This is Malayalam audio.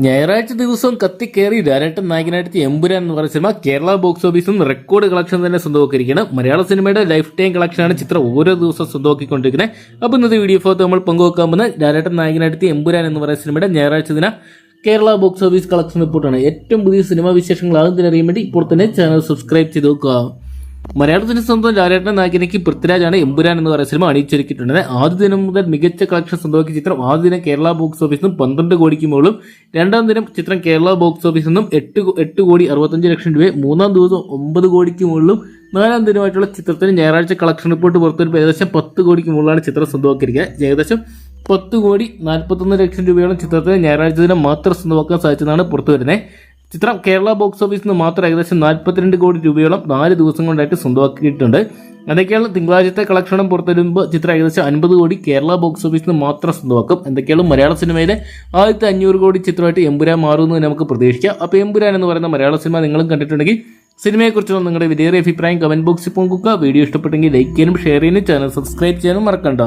ഞായറാഴ്ച ദിവസം കത്തിക്കേറി ലാലേട്ടൻ നായകനായിട്ട് എമ്പുരാൻ എന്ന് പറയുന്ന സിനിമ കേരള ബോക്സ് ഓഫീസും റെക്കോർഡ് കളക്ഷൻ തന്നെ സ്വന്തമാക്കിയിരിക്കുകയാണ്. മലയാള സിനിമയുടെ ലൈഫ് ടൈം കളക്ഷനാണ് ചിത്രം ഓരോ ദിവസം സ്വന്തമാക്കിക്കൊണ്ടിരിക്കുന്നത്. അപ്പോൾ ഇന്നത്തെ വീഡിയോ ഭാഗത്ത് നമ്മൾ പങ്കുവെക്കാൻ പോകുന്ന ലാലേട്ടൻ നായകനായിട്ട് എമ്പുരാൻ എന്ന് പറയുന്ന സിനിമയുടെ ഞായറാഴ്ച ദിന കേരള ബോക്സ് ഓഫീസ് കളക്ഷൻ റിപ്പോർട്ടാണ്. ഏറ്റവും പുതിയ സിനിമാ വിശേഷങ്ങൾ ആകുന്നതിനറിയാൻ വേണ്ടി ഇപ്പോൾ തന്നെ ചാനൽ സബ്സ്ക്രൈബ് ചെയ്ത് നോക്കുക. മലയാളത്തിന് സ്വന്തം ലാലേട്ടൻ നായകനയ്ക്ക് പൃഥ്വിരാജാണ് എമ്പുരാൻ എന്ന് പറയുന്ന സിനിമ അണിയിച്ചൊരുക്കിയിട്ടുണ്ട്. ആദ്യ ദിനം മുതൽ മികച്ച കളക്ഷൻ സ്വന്തമാക്കിയ ചിത്രം ആദ്യ ദിനം കേരള ബോക്സ് ഓഫീസിൽ നിന്നും 12 കോടിക്ക് മുകളിലും, രണ്ടാം ദിനം ചിത്രം കേരള ബോക്സ് ഓഫീസിൽ നിന്നും 8 കോടി 65 ലക്ഷം രൂപയും, മൂന്നാം ദിവസം 9 കോടിക്ക് മുകളിലും, നാലാം ദിനമായിട്ടുള്ള ചിത്രത്തിന് ഞായറാഴ്ച കളക്ഷൻ റിപ്പോർട്ട് പുറത്തുവരുമ്പോൾ ഏകദേശം 10 കോടിക്ക് മുകളിലാണ് ചിത്രം സ്വന്തമാക്കിയിരിക്കുന്നത്. ഏകദേശം 10 കോടി 41 ലക്ഷം രൂപയോളം ചിത്രത്തിന് ഞായറാഴ്ച ദിനം മാത്രം സ്വന്തമാക്കാൻ സാധിച്ചതാണ് പുറത്തുവരുന്നത്. ചിത്രം കേരള ബോക്സ് ഓഫീസിൽ നിന്ന് മാത്രം ഏകദേശം 42 കോടി രൂപയോളം 4 ദിവസം കൊണ്ടായിട്ട് സ്വന്തമാക്കിയിട്ടുണ്ട്. എന്തൊക്കെയാണ് തിങ്കളാഴ്ചത്തെ കളക്ഷനും പുറത്തുവരുമ്പോൾ ചിത്രം ഏകദേശം 50 കോടി കേരള ബോക്സ് ഓഫീസിൽ നിന്ന് മാത്രം സ്വന്തമാക്കും. എന്തൊക്കെയാണ് മലയാള സിനിമയിലെ ആദ്യത്തെ 500 കോടി ചിത്രമായിട്ട് എമ്പുരാൻ മാറുമെന്ന് നമുക്ക് പ്രതീക്ഷിക്കാം. അപ്പോൾ എമ്പുരാൻ എന്ന് പറയുന്ന മലയാള സിനിമ നിങ്ങളും കണ്ടിട്ടുണ്ടെങ്കിൽ സിനിമയെക്കുറിച്ചുള്ള നിങ്ങളുടെ വിലയേറിയ അഭിപ്രായം കമന്റ് ബോക്സിൽ പങ്കുവെക്കുക. വീഡിയോ ഇഷ്ടപ്പെട്ടെങ്കിൽ ലൈക്ക് ചെയ്യാനും ഷെയർ ചെയ്യാനും ചാനൽ സബ്സ്ക്രൈബ് ചെയ്യാനും മറക്കണ്ട.